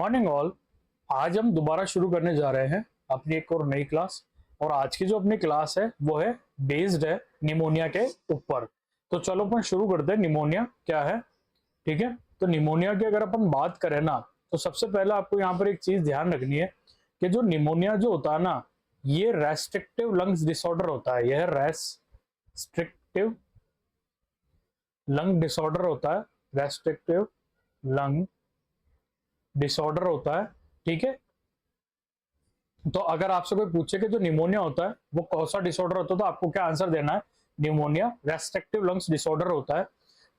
Morning all. आज हम दोबारा शुरू करने जा रहे हैं अपनी एक और नई क्लास। और आज की जो अपनी क्लास है वो है बेस्ड है निमोनिया के ऊपर। तो चलो अपन शुरू करते हैं, निमोनिया क्या है। ठीक है, तो निमोनिया की अगर अपन बात करें ना, तो सबसे पहले आपको यहाँ पर एक चीज ध्यान रखनी है कि जो निमोनिया जो होता है ना, ये रेस्ट्रिक्टिव लंग्स डिसऑर्डर होता है। यह रेस्ट्रिक्टिव लंग डिसऑर्डर होता है, रेस्ट्रिक्टिव लंग डिसऑर्डर होता है। ठीक है, तो अगर आपसे कोई पूछे कि जो निमोनिया होता है वो कौन सा डिसऑर्डर होता है, तो आपको क्या आंसर देना है? निमोनिया रेस्ट्रिक्टिव लंग्स डिसऑर्डर होता है।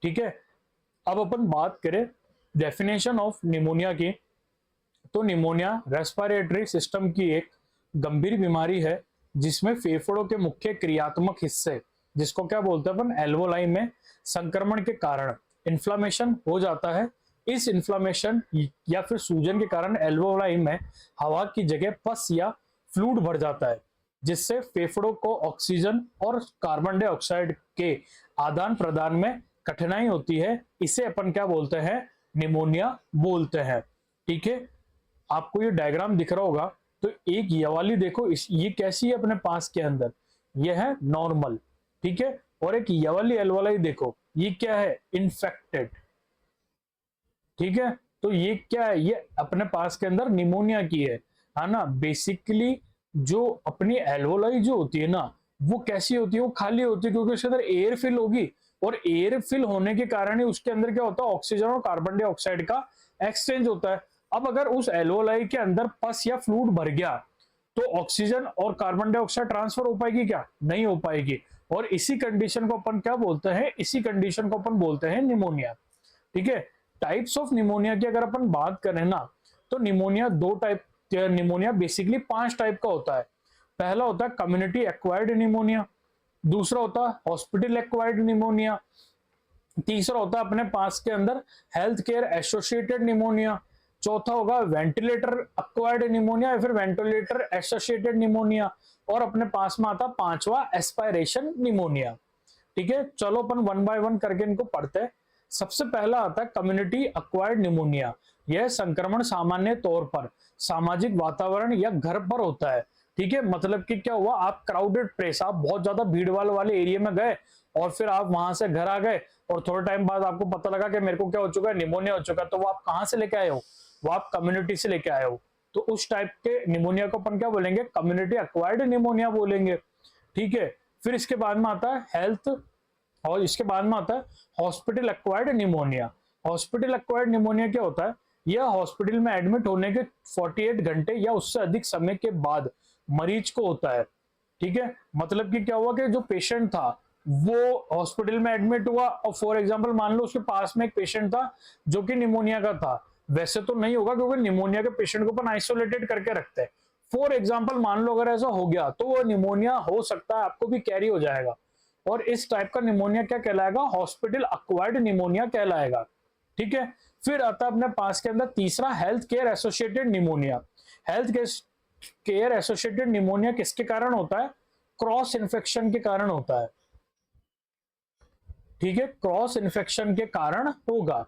ठीक है, अब अपन बात करें डेफिनेशन ऑफ निमोनिया की, तो निमोनिया रेस्पिरेटरी सिस्टम की एक गंभीर बीमारी है जिसमें फेफड़ों के मुख्य क्रियात्मक हिस्से, जिसको क्या बोलते हैं अपन, एल्वोलाई में संक्रमण के कारण इन्फ्लामेशन हो जाता है। इस इन्फ्लामेशन या फिर सूजन के कारण एल्वोलाई में हवा की जगह पस या फ्लूइड भर जाता है, जिससे फेफड़ों को ऑक्सीजन और कार्बन डाइऑक्साइड के आदान प्रदान में कठिनाई होती है। इसे अपन क्या बोलते हैं? निमोनिया बोलते हैं। ठीक है, आपको ये डायग्राम दिख रहा होगा, तो एक ये वाली देखो, ये कैसी है अपने पास के अंदर, ये है नॉर्मल। ठीक है, और एक ये वाली एल्वोलाई देखो, ये क्या है? इन्फेक्टेड। ठीक है, तो ये क्या है? ये अपने पास के अंदर निमोनिया की है ना। बेसिकली जो अपनी एल्वोलाई जो होती है ना, वो कैसी होती है? वो खाली होती है, क्योंकि उसके अंदर एयर फिल होगी, और एयर फिल होने के कारण ही उसके अंदर क्या होता है? ऑक्सीजन और कार्बन डाइऑक्साइड का एक्सचेंज होता है। अब अगर उस एल्वोलाई के अंदर पस या फ्लूइड भर गया, तो ऑक्सीजन और कार्बन डाइऑक्साइड ट्रांसफर हो पाएगी क्या? नहीं हो पाएगी। और इसी कंडीशन को अपन क्या बोलते हैं? इसी कंडीशन को अपन बोलते हैं निमोनिया। ठीक है, टाइप्स ऑफ निमोनिया की अगर अपन बात करें ना, तो निमोनिया दो टाइप, निमोनिया बेसिकली 5 टाइप का होता है। पहला होता है कम्युनिटी एक्वायर्ड निमोनिया, दूसरा होता है हॉस्पिटल एक्वायर्ड निमोनिया, तीसरा होता है अपने पास के अंदर हेल्थ केयर एसोसिएटेड निमोनिया, चौथा होगा वेंटिलेटर एक्वायर्ड निमोनिया या फिर वेंटिलेटर एसोसिएटेड निमोनिया, और अपने पास में आता पांचवा एस्पायरेशन निमोनिया। ठीक है, चलो अपन वन बाय वन करके इनको पढ़ते हैं। सबसे पहला आता है कम्युनिटी एक्वायर्ड निमोनिया। यह संक्रमण सामान्य तौर पर सामाजिक वातावरण या घर पर होता है। ठीक है, मतलब कि क्या हुआ, आप क्राउडेड प्लेस, आप बहुत ज्यादा भीड़ वाले एरिया में गए और फिर आप वहां से घर आ गए, और थोड़े टाइम बाद आपको पता लगा कि मेरे को क्या हो चुका है? निमोनिया हो चुका है। तो वो आप कहां से लेके आए हो? वो आप कम्युनिटी से लेके आए हो। तो उस टाइप के निमोनिया को अपन क्या बोलेंगे? कम्युनिटी एक्वायर्ड निमोनिया बोलेंगे। ठीक है, फिर इसके बाद में आता है हेल्थ, और इसके बाद में आता है hospital acquired pneumonia. Hospital acquired pneumonia क्या होता है? यह हॉस्पिटल में एडमिट होने के 48 घंटे या उससे अधिक समय के बाद मरीज को होता है। ठीक है, मतलब कि क्या हुआ कि जो पेशेंट था वो हॉस्पिटल में एडमिट हुआ, और फॉर एग्जांपल मान लो उसके पास में एक पेशेंट था जो कि निमोनिया का था। वैसे तो नहीं होगा, क्योंकि निमोनिया के पेशेंट को अपन आइसोलेटेड करके रखते हैं। फॉर एग्जाम्पल मान लो अगर ऐसा हो गया, तो वो निमोनिया हो सकता है आपको भी कैरी हो जाएगा, और इस टाइप का निमोनिया क्या कहलाएगा? हॉस्पिटल एक्वायर्ड निमोनिया कहलाएगा। ठीक है, फिर आता है अपने पास के अंदर तीसरा health care associated pneumonia. Health care associated pneumonia किसके कारण होता है? क्रॉस इन्फेक्शन के कारण होता है। ठीक है, क्रॉस इन्फेक्शन के कारण होगा।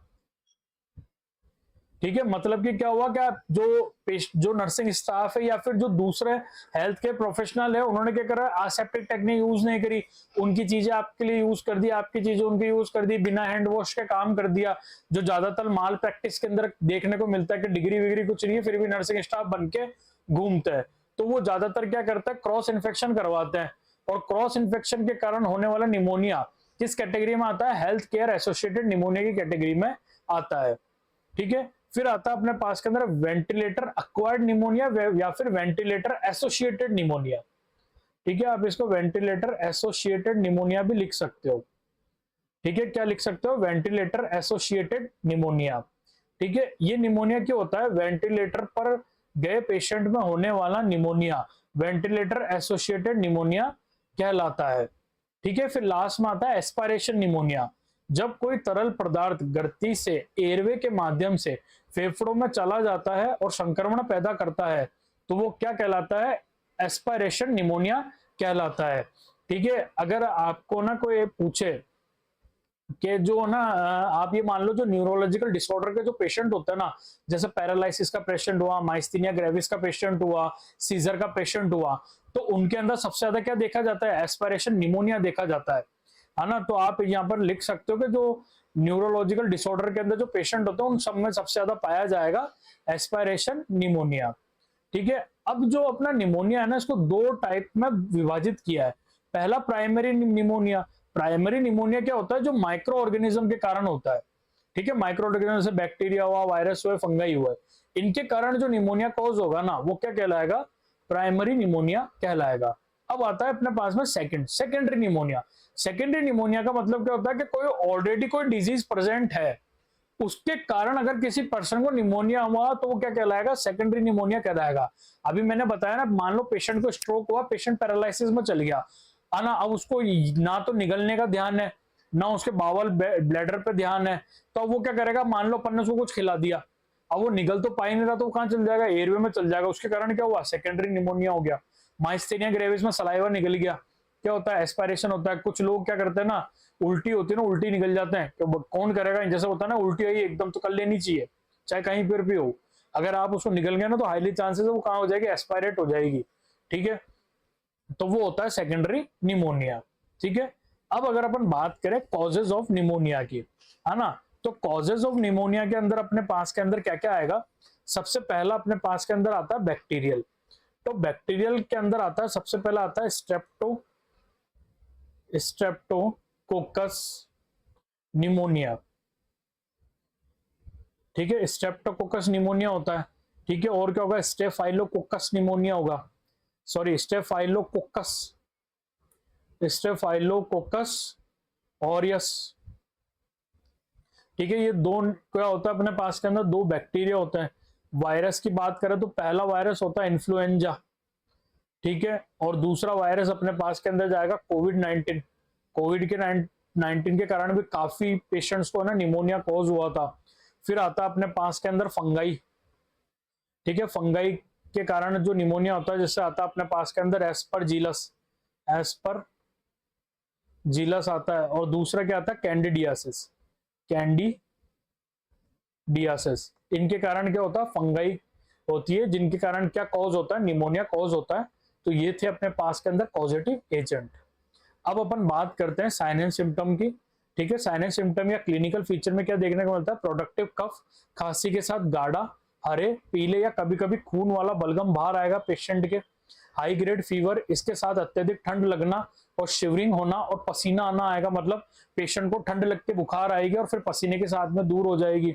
ठीक है, मतलब कि क्या हुआ, क्या जो नर्सिंग स्टाफ है या फिर जो दूसरे हेल्थ केयर प्रोफेशनल है, उन्होंने क्या करा? आसेप्टिक टेक्निक यूज नहीं करी, उनकी चीजें आपके लिए यूज कर दी, आपकी चीजें उनकी यूज कर दी, बिना हैंड वॉश के काम कर दिया। जो ज्यादातर माल प्रैक्टिस के अंदर देखने को मिलता है कि डिग्री विग्री कुछ नहीं है, फिर भी नर्सिंग स्टाफ बन के घूमते हैं। तो वो ज्यादातर क्या करता है? क्रॉस इन्फेक्शन करवाते हैं। और क्रॉस इन्फेक्शन के कारण होने वाला निमोनिया किस कैटेगरी में आता है? हेल्थ केयर एसोसिएटेड निमोनिया की कैटेगरी में आता है। ठीक है, फिर आता है अपने पास के अंदर वेंटिलेटर एक्वायर्ड निमोनिया या फिर वेंटिलेटर एसोसिएटेड निमोनिया। ठीक है, आप इसको वेंटिलेटर एसोसिएटेड निमोनिया भी लिख सकते हो। ठीक है, क्या लिख सकते हो? Ventilator associated pneumonia. ठीक है, ये निमोनिया क्या होता है? वेंटिलेटर पर गए पेशेंट में होने वाला निमोनिया वेंटिलेटर एसोसिएटेड निमोनिया कहलाता है। ठीक है, फिर लास्ट में आता है एस्पायरेशन निमोनिया। जब कोई तरल पदार्थ गलती से एयरवे के माध्यम से फेफड़ों में चला जाता है और संक्रमण पैदा करता है, तो वो क्या कहलाता है? एस्पायरेशन निमोनिया कहलाता है। ठीक है, अगर आपको ना कोई पूछे कि जो ना आप ये मान लो जो न्यूरोलॉजिकल डिसऑर्डर के जो पेशेंट होते हैं ना, जैसे पैरालिसिस का पेशेंट हुआ, माइस्थीनिया ग्रेविस का पेशेंट हुआ, सीजर का पेशेंट हुआ, तो उनके अंदर सबसे ज्यादा क्या देखा जाता है? एस्पायरेशन निमोनिया देखा जाता है ना। तो आप यहाँ पर लिख सकते हो कि जो न्यूरोलॉजिकल डिसऑर्डर के अंदर जो पेशेंट होते हैं उन सब में सबसे ज्यादा पाया जाएगा एस्पायरेशन निमोनिया। ठीक है, अब जो अपना निमोनिया है ना, इसको दो टाइप में विभाजित किया है। पहला प्राइमरी निमोनिया। प्राइमरी निमोनिया क्या होता है? जो माइक्रो ऑर्गेनिज्म के कारण होता है। ठीक है, माइक्रो ऑर्गेनिज्म से बैक्टीरिया हुआ, वायरस हुआ, फंगाई हुआ, इनके कारण जो निमोनिया कॉज होगा ना, वो क्या कहलाएगा? प्राइमरी निमोनिया कहलाएगा। अब आता है अपने पास में सेकेंडरी निमोनिया। सेकेंडरी निमोनिया का मतलब क्या होता है कि कोई ऑलरेडी कोई डिजीज प्रेजेंट है, उसके कारण अगर किसी पर्सन को निमोनिया हुआ तो वो क्या कहलाएगा? सेकेंडरी निमोनिया कहलाएगा। अभी मैंने बताया ना, मान लो पेशेंट को स्ट्रोक हुआ, पेशेंट पैरालिसिस में चल गया है ना, अब उसको ना तो निगलने का ध्यान है, ना उसके बावल ब्लैडर पे ध्यान है, तो अब वो क्या करेगा? मान लो अपन ने उसको कुछ खिला दिया, अब वो निगल तो पा ही नहीं रहा, तो वो कहां चल जाएगा? एयरवे में चल जाएगा। उसके कारण क्या हुआ? सेकेंडरी निमोनिया हो गया। माइस्थेनिया ग्रेविस में सलाइवा निकल गया, क्या होता है? एस्पायरेशन होता है। कुछ लोग क्या करते हैं ना, उल्टी होती है ना, उल्टी निकल जाते हैं, तो कौन करेगा? जैसे होता है ना, उल्टी आई एकदम तो कर लेनी चाहिए, चाहे कहीं पर भी हो। अगर आप उसको निकल गए ना, तो हाईली चांसेस है वो कहां हो जाएगी? एस्पायरेट हो जाएगी। ठीक है, तो वो होता है सेकेंडरी निमोनिया। ठीक है, अब अगर अपन बात करें कॉजेज ऑफ निमोनिया की, है ना, तो कॉजेज ऑफ निमोनिया के अंदर अपने पास के अंदर क्या क्या आएगा? सबसे पहला अपने पास के अंदर आता है बैक्टीरियल। तो बैक्टीरियल के अंदर आता है, सबसे पहला आता है स्ट्रेप्टोकोकस निमोनिया। ठीक है, स्ट्रेप्टोकोकस निमोनिया होता है। ठीक है, और क्या होगा? स्टेफाइलोकोकस निमोनिया होगा, सॉरी स्टेफाइलोकोकस ऑरियस। ठीक है, ये दो क्या होता है अपने पास के अंदर? दो बैक्टीरिया होते हैं। वायरस की बात करें तो पहला वायरस होता है इन्फ्लुएंजा। ठीक है, और दूसरा वायरस अपने पास के अंदर जाएगा कोविड-19। कोविड के 19 के कारण भी काफी पेशेंट्स को ना निमोनिया कॉज हुआ था। फिर आता है अपने पास के अंदर फंगाई। ठीक है, फंगाई के कारण जो निमोनिया होता है, जिससे आता है अपने पास के अंदर एस्पर जीलस आता है। और दूसरा क्या आता है? कैंडिडियासिस। इनके कारण क्या होता है? फंगाई होती है, जिनके कारण क्या कॉज होता है? निमोनिया कॉज होता है। तो ये थे अपने पास के अंदर पॉजिटिव एजेंट। अब अपन बात करते हैं साइन एंड सिम्टम की। ठीक है, साइन एंड सिम्टम या क्लिनिकल फीचर में क्या देखने को मिलता है? प्रोडक्टिव कफ, खांसी के साथ गाढ़ा हरे, पीले या कभी कभी खून वाला बलगम बाहर आएगा पेशेंट के। हाई ग्रेड फीवर, इसके साथ अत्यधिक ठंड लगना और शिवरिंग होना और पसीना आना आएगा, मतलब पेशेंट को ठंड लग के बुखार आएगी और फिर पसीने के साथ में दूर हो जाएगी।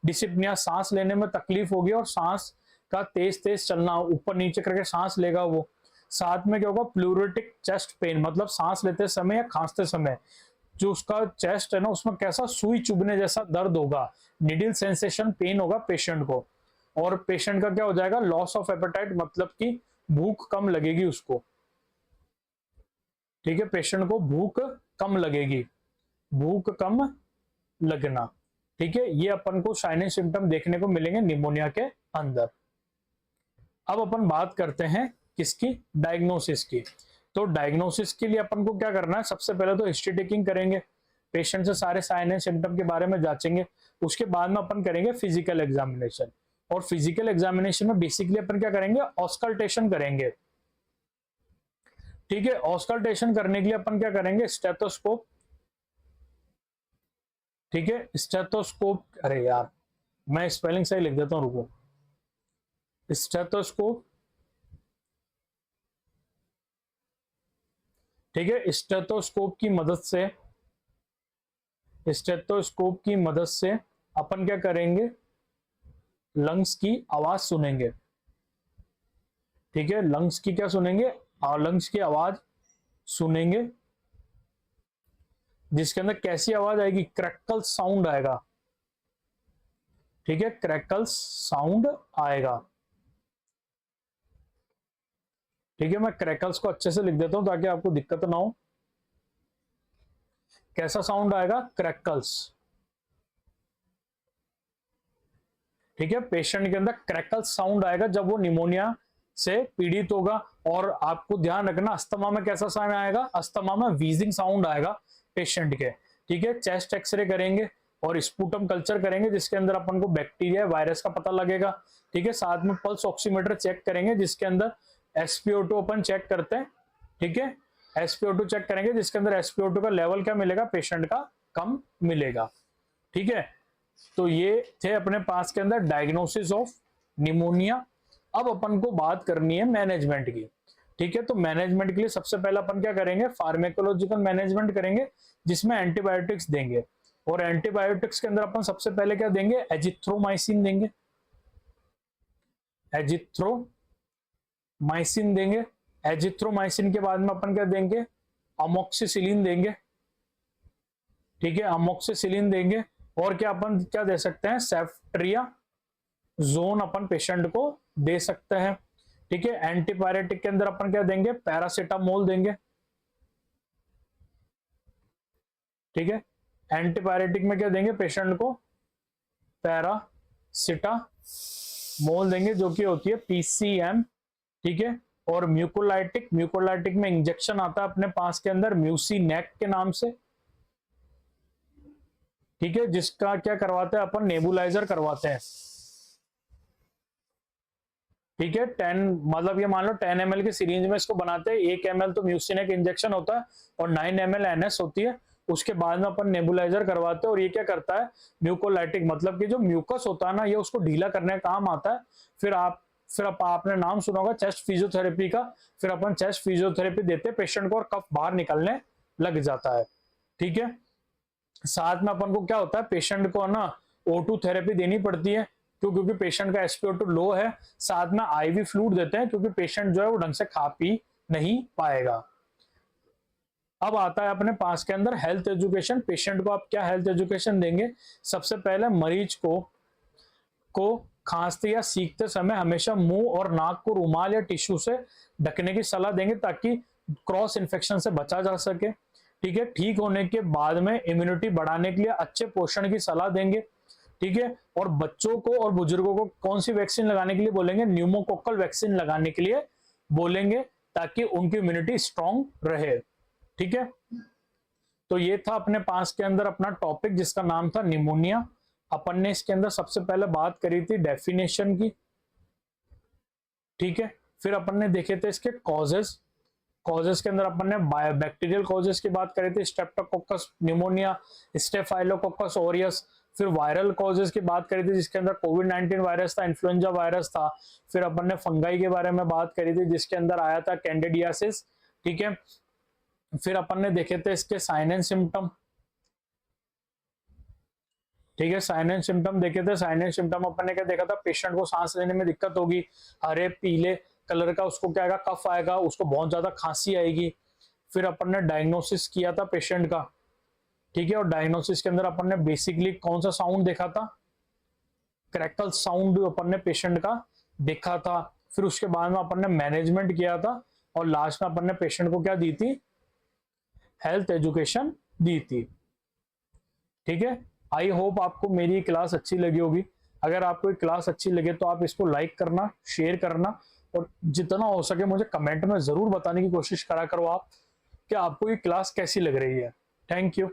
डिसिप्निया, सांस लेने में तकलीफ होगी और सांस का तेज तेज चलना, ऊपर नीचे करके सांस लेगा वो। साथ में क्या होगा? प्लूरेटिक चेस्ट पेन, मतलब सांस लेते समय या खांसते समय जो उसका चेस्ट है ना, उसमें कैसा सुई चुभने जैसा दर्द होगा, निडिल सेंसेशन पेन होगा पेशेंट को। और पेशेंट का क्या हो जाएगा? लॉस ऑफ एपेटाइट, मतलब कि भूख कम लगेगी उसको। ठीक है, पेशेंट को भूख कम लगेगी, भूख कम लगना। ठीक है, ये अपन को साइन सिम्टम देखने को मिलेंगे निमोनिया के अंदर। अब अपन बात करते हैं किसकी? डायग्नोसिस की। तो डायग्नोसिस के लिए अपन को क्या करना है? सबसे पहले तो हिस्ट्री टेकिंग करेंगे, पेशेंट से सारे साइन एंड सिम्टम के बारे में जांचेंगे। उसके बाद में अपन करेंगे फिजिकल एग्जामिनेशन। और फिजिकल एग्जामिनेशन में बेसिकली अपन क्या करेंगे? ऑस्कल्टेशन करेंगे। ठीक है, ऑस्कल्टेशन करने के लिए अपन क्या करेंगे? स्टेथोस्कोप। ठीक है, स्टेथोस्कोप, अरे यार मैं स्पेलिंग सही लिख देता हूं, रुको। स्टेथोस्कोप। ठीक है, स्टेथोस्कोप की मदद से अपन क्या करेंगे? लंग्स की आवाज सुनेंगे। ठीक है, लंग्स की क्या सुनेंगे? और लंग्स की आवाज सुनेंगे, जिसके अंदर कैसी आवाज आएगी? क्रैकल साउंड आएगा। ठीक है, क्रैकल साउंड आएगा। ठीक है, मैं क्रैकल्स को अच्छे से लिख देता हूं ताकि आपको दिक्कत ना हो। कैसा साउंड आएगा? क्रैकल्स। ठीक है, पेशेंट के अंदर क्रैकल साउंड आएगा जब वो निमोनिया से पीड़ित होगा। और आपको ध्यान रखना, अस्थमा में कैसा साउंड आएगा? अस्थमा में व्हीजिंग साउंड आएगा पेशेंट के। ठीक है, चेस्ट एक्सरे करेंगे और स्पूटम कल्चर करेंगे जिसके अंदर अपन को बैक्टीरिया वायरस का पता लगेगा। ठीक है, साथ में पल्स ऑक्सीमीटर चेक करेंगे जिसके अंदर SpO2 अपन चेक करते हैं। ठीक है, SpO2 चेक करेंगे जिसके अंदर SpO2 का लेवल क्या मिलेगा, पेशेंट का कम मिलेगा। ठीक है, तो ये थे अपने पास के अंदर डायग्नोसिस ऑफ निमोनिया। अब अपन को बात करनी है मैनेजमेंट की। ठीक है, तो मैनेजमेंट के लिए सबसे पहले अपन क्या करेंगे, फार्मेकोलॉजिकल मैनेजमेंट करेंगे जिसमें एंटीबायोटिक्स देंगे। और एंटीबायोटिक्स के अंदर अपन सबसे पहले क्या देंगे, एजिथ्रोमाइसिन देंगे। एजिथ्रोमाइसिन देंगे। एजिथ्रोमाइसिन के बाद में अपन क्या देंगे, अमोक्सिसिलिन देंगे। ठीक है, अमोक्सिसिलिन देंगे। और क्या अपन क्या दे सकते हैं, सेफ्ट्रियाजोन अपन पेशेंट को दे सकते हैं। ठीक है, एंटीपायरेटिक के अंदर अपन क्या देंगे, पैरासीटामोल देंगे। ठीक है, एंटीपायरेटिक में क्या देंगे पेशेंट को, पैरासीटामोल देंगे जो कि होती है PCM। ठीक है, और म्यूकोलाइटिक में इंजेक्शन आता है अपने पास के अंदर म्यूसिनेक के नाम से। ठीक है, जिसका क्या करवाते हैं अपन, नेबुलाइजर करवाते हैं। ठीक है, 10 मतलब ये मान लो 10 ml की सीरीज में इसको बनाते हैं। 1 ml तो म्यूसिनेक इंजेक्शन होता है और 9 ml NS होती है। उसके बाद में अपन नेबुलाइजर करवाते हैं और ये क्या करता है, म्यूकोलाइटिक मतलब कि जो म्यूकस होता है ना, ये उसको ढीला करने का काम आता है। फिर आपने नाम सुना होगा चेस्ट फिजियोथेरेपी का। फिर अपन चेस्ट फिजियोथेरेपी देते हैं पेशेंट को और कफ बाहर निकलने लग जाता है। ठीक है, साथ में अपन को क्या होता है, पेशेंट को ना O2 थेरेपी देनी पड़ती है क्योंकि पेशेंट का SpO2 लो है। साथ में IV फ्लूइड देते हैं क्योंकि पेशेंट जो है वो ढंग से खा पी नहीं पाएगा। अब आता है अपने पास के अंदर हेल्थ एजुकेशन। पेशेंट को आप क्या हेल्थ एजुकेशन देंगे, सबसे पहले मरीज को खांसते या सीखते समय हमेशा मुंह और नाक को रुमाल या टिश्यू से ढकने की सलाह देंगे ताकि क्रॉस इन्फेक्शन से बचा जा सके। ठीक है, ठीक होने के बाद में इम्यूनिटी बढ़ाने के लिए अच्छे पोषण की सलाह देंगे। ठीक है, और बच्चों को और बुजुर्गों को कौन सी वैक्सीन लगाने के लिए बोलेंगे, न्यूमोकोकल वैक्सीन लगाने के लिए बोलेंगे ताकि उनकी इम्यूनिटी स्ट्रांग रहे। ठीक है, तो ये था अपने पास के अंदर अपना टॉपिक जिसका नाम था निमोनिया। अपन ने इसके अंदर सबसे पहले बात करी थी डेफिनेशन की। ठीक है, फिर अपन ने देखे थे इसके कॉजेस के अंदर अपन ने बैक्टीरियल कॉजेस की बात करी थी, स्ट्रेप्टोकोकस निमोनिया, स्टेफाइलोकोकस ऑरियस। फिर वायरल कॉजेस की बात करी थी जिसके अंदर कोविड-19 वायरस था, इन्फ्लुएंजा वायरस था। फिर अपन ने फंगाई के बारे में बात करी थी जिसके अंदर आया था कैंडिडियासिस। ठीक है, फिर अपन ने देखे थे इसके साइन एंड सिम्टम। ठीक है, साइन एंड सिम्टम देखे थे। साइन एंड सिम्टम अपन ने क्या देखा था, पेशेंट को सांस लेने में दिक्कत होगी, हरे पीले कलर का उसको क्या आएगा, कफ आएगा, उसको बहुत ज्यादा खांसी आएगी। फिर अपन ने डायग्नोसिस किया था पेशेंट का। ठीक है, और डायग्नोसिस के अंदर अपन ने बेसिकली कौन सा साउंड देखा था, क्रैकल साउंड अपन ने पेशेंट का देखा था। फिर उसके बाद में अपन ने मैनेजमेंट किया था और लास्ट में अपन ने पेशेंट को क्या दी थी, हेल्थ एजुकेशन दी थी। ठीक है, आई होप आपको मेरी क्लास अच्छी लगी होगी। अगर आपको क्लास अच्छी लगे तो आप इसको लाइक करना, शेयर करना और जितना हो सके मुझे कमेंट में जरूर बताने की कोशिश करा करो आप कि आपको ये क्लास कैसी लग रही है। Thank you.